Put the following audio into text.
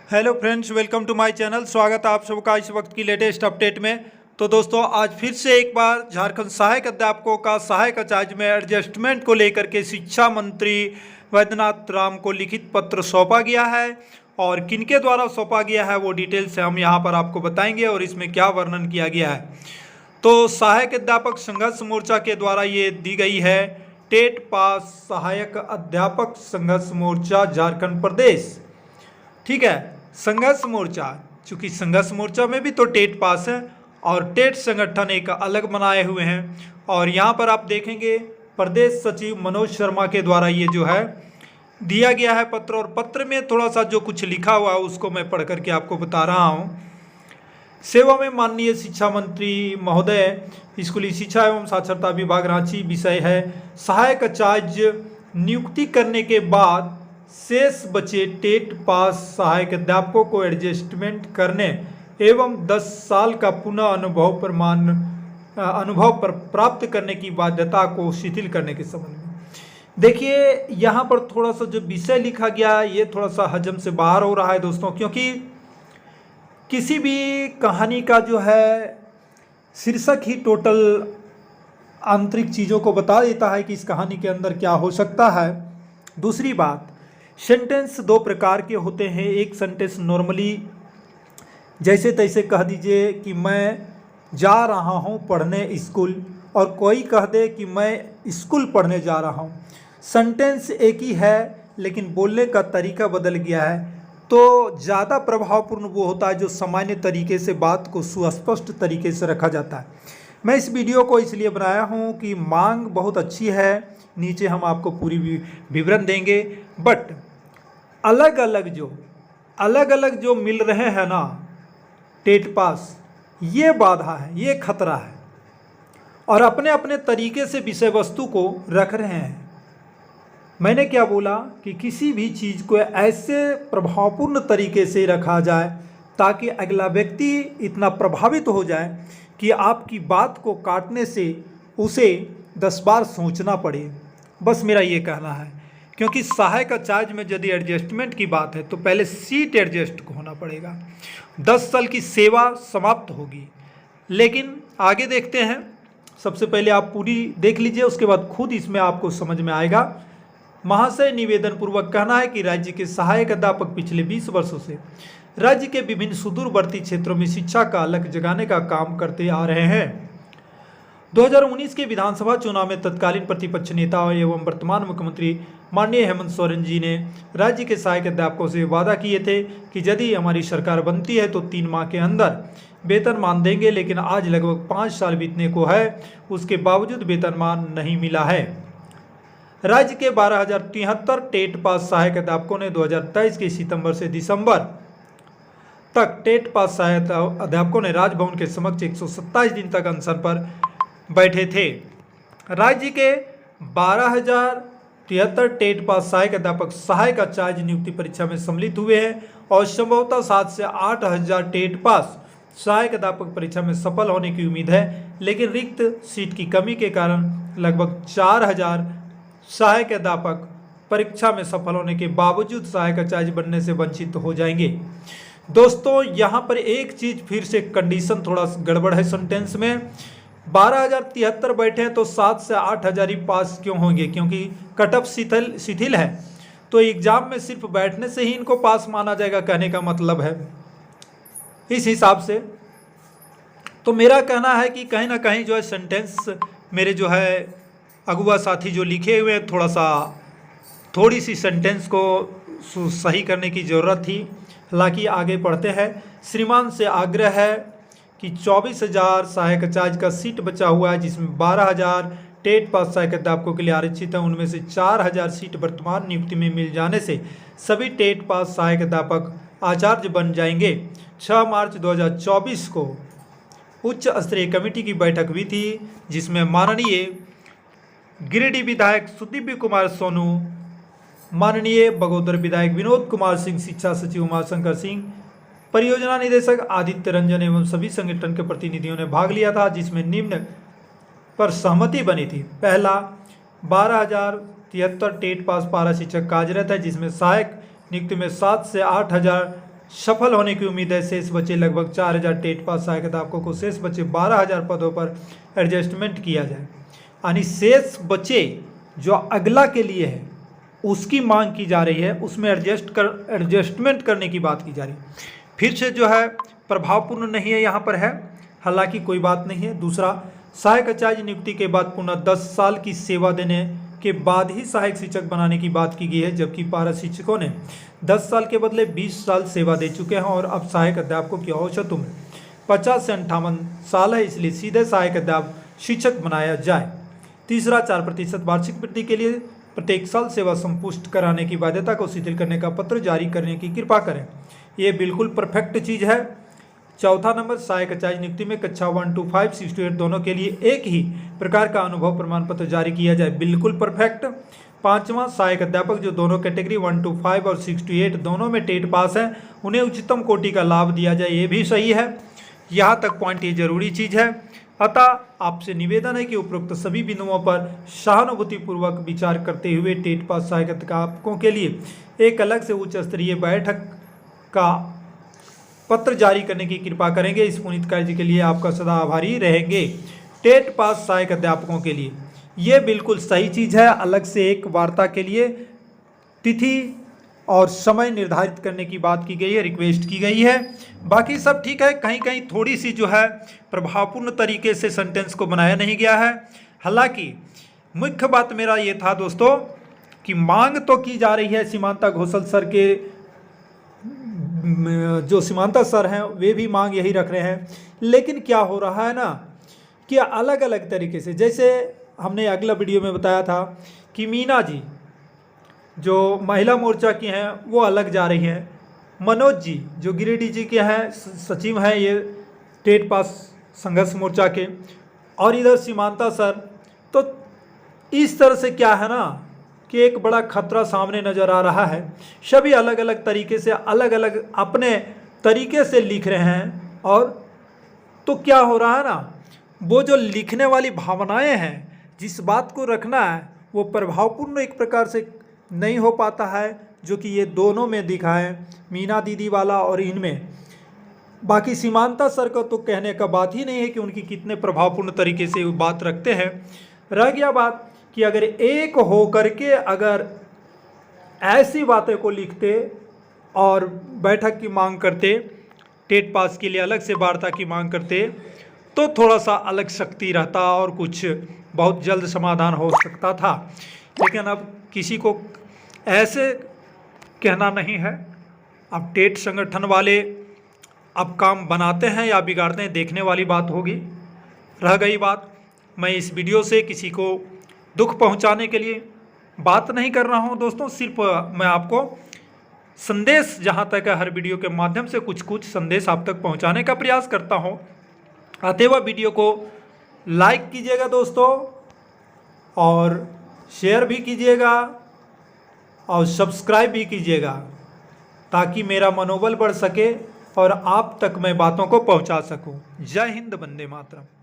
Hello friends, welcome to my channel. स्वागत है आप सबका इस वक्त की लेटेस्ट अपडेट में। तो दोस्तों, आज फिर से एक बार झारखंड सहायक अध्यापकों का सहायक आचार्य में एडजस्टमेंट को लेकर के शिक्षा मंत्री वैद्यनाथ राम को लिखित पत्र सौंपा गया है और किनके द्वारा सौंपा गया है वो डिटेल से हम यहाँ पर आपको बताएंगे और इसमें क्या वर्णन किया गया है। तो सहायक अध्यापक संघर्ष मोर्चा के द्वारा ये दी गई है। टेट पास सहायक अध्यापक संघर्ष मोर्चा झारखंड प्रदेश, ठीक है। संघर्ष मोर्चा, चूंकि संघर्ष मोर्चा में भी तो टेट पास है और टेट संगठन एक अलग बनाए हुए हैं। और यहाँ पर आप देखेंगे प्रदेश सचिव मनोज शर्मा के द्वारा ये जो है दिया गया है पत्र, और पत्र में थोड़ा सा जो कुछ लिखा हुआ है उसको मैं पढ़ करके आपको बता रहा हूँ। सेवा में माननीय शिक्षा मंत्री महोदय, स्कूली शिक्षा एवं साक्षरता विभाग रांची, विषय है सहायक आचार्य नियुक्ति करने के बाद शेष बचे टेट पास सहायक अध्यापकों को एडजस्टमेंट करने एवं 10 साल का पुनः अनुभव पर प्राप्त करने की बाध्यता को शिथिल करने के संबंध में। देखिए, यहाँ पर थोड़ा सा जो विषय लिखा गया ये थोड़ा सा हजम से बाहर हो रहा है दोस्तों, क्योंकि किसी भी कहानी का जो है शीर्षक ही टोटल आंतरिक चीज़ों को बता देता है कि इस कहानी के अंदर क्या हो सकता है। दूसरी बात, सेंटेंस दो प्रकार के होते हैं। एक सेंटेंस नॉर्मली जैसे तैसे कह दीजिए कि मैं जा रहा हूँ पढ़ने स्कूल, और कोई कह दे कि मैं स्कूल पढ़ने जा रहा हूँ। सेंटेंस एक ही है लेकिन बोलने का तरीका बदल गया है। तो ज़्यादा प्रभावपूर्ण वो होता है जो सामान्य तरीके से बात को सुस्पष्ट तरीके से रखा जाता है। मैं इस वीडियो को इसलिए बनाया हूँ कि मांग बहुत अच्छी है, नीचे हम आपको पूरी विवरण देंगे, बट अलग अलग जो मिल रहे हैं ना टेट पास, ये बाधा है, ये खतरा है, और अपने अपने तरीके से विषय वस्तु को रख रहे हैं। मैंने क्या बोला कि किसी भी चीज़ को ऐसे प्रभावपूर्ण तरीके से रखा जाए ताकि अगला व्यक्ति इतना प्रभावित हो जाए कि आपकी बात को काटने से उसे 10 बार सोचना पड़े। बस मेरा ये कहना है, क्योंकि सहायक आचार्य में यदि एडजस्टमेंट की बात है तो पहले सीट एडजस्ट होना पड़ेगा। 10 साल की सेवा समाप्त होगी। लेकिन आगे देखते हैं। सबसे पहले आप पूरी देख लीजिए, उसके बाद खुद इसमें आपको समझ में आएगा। महाशय, निवेदन पूर्वक कहना है कि राज्य के सहायक अध्यापक पिछले 20 वर्षों से राज्य के विभिन्न सुदूरवर्ती क्षेत्रों में शिक्षा का अलख जगाने का काम करते आ रहे हैं। 2019 के विधानसभा चुनाव में तत्कालीन प्रतिपक्ष नेता एवं वर्तमान मुख्यमंत्री माननीय हेमंत सोरेन जी ने राज्य के सहायक अध्यापकों से वादा किए थे कि यदि हमारी सरकार बनती है तो 3 माह के अंदर वेतनमान देंगे, लेकिन आज लगभग 5 साल बीतने को है, उसके बावजूद वेतनमान नहीं मिला है। राज्य के 12,073 टेट पास सहायक अध्यापकों ने 2023 के सितंबर से दिसंबर तक टेट पास सहायक अध्यापकों ने राजभवन के समक्ष 127 दिन तक अनशन पर बैठे थे। राज्य के 12,073 टेट पास सहायक अध्यापक सहायक आचार्य नियुक्ति परीक्षा में सम्मिलित हुए हैं और संभवतः 7 से 8,000 टेट पास सहायक अध्यापक परीक्षा में सफल होने की उम्मीद है, लेकिन रिक्त सीट की कमी के कारण लगभग 4,000 सहायक अध्यापक परीक्षा में सफल होने के बावजूद सहायक आचार्य बनने से वंचित हो जाएंगे। दोस्तों, यहाँ पर एक चीज़ फिर से कंडीशन थोड़ा गड़बड़ है सेंटेंस में। 12,073 बैठे हैं तो 7 से 8,000 ही पास क्यों होंगे? क्योंकि कट ऑफ शिथिल है, तो एग्जाम में सिर्फ बैठने से ही इनको पास माना जाएगा, कहने का मतलब है। इस हिसाब से तो मेरा कहना है कि कहीं ना कहीं जो है सेंटेंस मेरे जो है अगुआ साथी जो लिखे हुए हैं, थोड़ी सी सेंटेंस को सही करने की ज़रूरत थी। हालांकि आगे पढ़ते हैं। श्रीमान से आग्रह है कि 24,000 सहायक आचार्य का सीट बचा हुआ है, जिसमें 12,000 टेट पास सहायक अध्यापकों के लिए आरक्षित है। उनमें से 4,000 सीट वर्तमान नियुक्ति में मिल जाने से सभी टेट पास सहायक अध्यापक आचार्य बन जाएंगे। 6 मार्च 2024 को उच्च स्तरीय कमेटी की बैठक हुई थी, जिसमें माननीय गिरिडीह विधायक सुदीव्य कुमार सोनू, माननीय बगोदर विधायक विनोद कुमार सिंह, शिक्षा सचिव उमाशंकर सिंह, परियोजना निदेशक आदित्य रंजन एवं सभी संगठन के प्रतिनिधियों ने भाग लिया था, जिसमें निम्न पर सहमति बनी थी। पहला, 12,073 टेट पास पारा शिक्षक कार्यरत है, जिसमें सहायक नियुक्ति में 7 से 8,000 सफल होने की उम्मीद है। शेष बचे लगभग 4000 टेट पास सहायक अध्यापकों को शेष बचे 12000 पदों पर एडजस्टमेंट किया जाए, यानी शेष बचे जो अगला के लिए है उसकी मांग की जा रही है, उसमें एडजस्टमेंट करने की बात की जा रही है। फिर से जो है प्रभावपूर्ण नहीं है यहाँ पर है, हालांकि कोई बात नहीं है। दूसरा, सहायक आचार्य नियुक्ति के बाद पुनः 10 साल की सेवा देने के बाद ही सहायक शिक्षक बनाने की बात की गई है, जबकि पारा शिक्षकों ने 10 साल के बदले 20 साल सेवा दे चुके हैं और अब सहायक अध्यापकों की औसत उम्र 50 से 58 साल है, इसलिए सीधे सहायक अध्यापक शिक्षक बनाया जाए। तीसरा, 4% वार्षिक वृद्धि के लिए प्रत्येक साल सेवा संपुष्ट कराने की बाध्यता को शिथिल करने का पत्र जारी करने की कृपा करें। ये बिल्कुल परफेक्ट चीज़ है। चौथा नंबर, सहायक आचार्य नियुक्ति में कक्षा 1 to 5 6 to 8 दोनों के लिए एक ही प्रकार का अनुभव प्रमाण पत्र जारी किया जाए, बिल्कुल परफेक्ट। पांचवा, सहायक अध्यापक जो दोनों कैटेगरी 1 to 5 और 6 to 8 दोनों में टेट पास है उन्हें उच्चतम कोटि का लाभ दिया जाए, ये भी सही है। यहाँ तक पॉइंट ये जरूरी चीज़ है। अतः आपसे निवेदन है कि उपरोक्त सभी बिंदुओं पर सहानुभूतिपूर्वक विचार करते हुए टेट पास सहायक अध्यापकों के लिए एक अलग से उच्च स्तरीय बैठक का पत्र जारी करने की कृपा करेंगे। इस पुनीत कार्य के लिए आपका सदा आभारी रहेंगे। टेट पास सहायक अध्यापकों के लिए ये बिल्कुल सही चीज़ है। अलग से एक वार्ता के लिए तिथि और समय निर्धारित करने की बात की गई है, रिक्वेस्ट की गई है। बाकी सब ठीक है, कहीं कहीं थोड़ी सी जो है प्रभावपूर्ण तरीके से सेंटेंस को बनाया नहीं गया है। हालांकि मुख्य बात मेरा ये था दोस्तों कि मांग तो की जा रही है, सीमांता घोषल सर के जो सीमांता सर हैं वे भी मांग यही रख रहे हैं, लेकिन क्या हो रहा है ना कि अलग अलग तरीके से, जैसे हमने अगला वीडियो में बताया था कि मीना जी जो महिला मोर्चा की हैं वो अलग जा रही हैं, मनोज जी जो गिरिडीह जी के हैं सचिव हैं ये टेट पास संघर्ष मोर्चा के, और इधर सीमांता सर, तो इस तरह से क्या है ना कि एक बड़ा खतरा सामने नज़र आ रहा है। सभी अलग अलग तरीके से अलग अलग अपने तरीके से लिख रहे हैं, और तो क्या हो रहा है ना, वो जो लिखने वाली भावनाएं हैं, जिस बात को रखना है वो प्रभावपूर्ण एक प्रकार से नहीं हो पाता है, जो कि ये दोनों में दिखा है, मीना दीदी वाला और इनमें। बाकी सीमांता सर का तो कहने का बात ही नहीं है कि उनकी कितने प्रभावपूर्ण तरीके से वो बात रखते हैं। रह गया बात कि अगर एक हो करके अगर ऐसी बातें को लिखते और बैठक की मांग करते, टेट पास के लिए अलग से वार्ता की मांग करते, तो थोड़ा सा अलग शक्ति रहता और कुछ बहुत जल्द समाधान हो सकता था। लेकिन अब किसी को ऐसे कहना नहीं है। अब टेट संगठन वाले अब काम बनाते हैं या बिगाड़ते हैं, देखने वाली बात होगी। रह गई बात, मैं इस वीडियो से किसी को दुख पहुंचाने के लिए बात नहीं कर रहा हूं दोस्तों, सिर्फ मैं आपको संदेश जहां तक है हर वीडियो के माध्यम से कुछ कुछ संदेश आप तक पहुंचाने का प्रयास करता हूं। अतएव वीडियो को लाइक कीजिएगा दोस्तों, और शेयर भी कीजिएगा और सब्सक्राइब भी कीजिएगा, ताकि मेरा मनोबल बढ़ सके और आप तक मैं बातों को पहुंचा सकूं। जय हिंद, वंदे मातरम।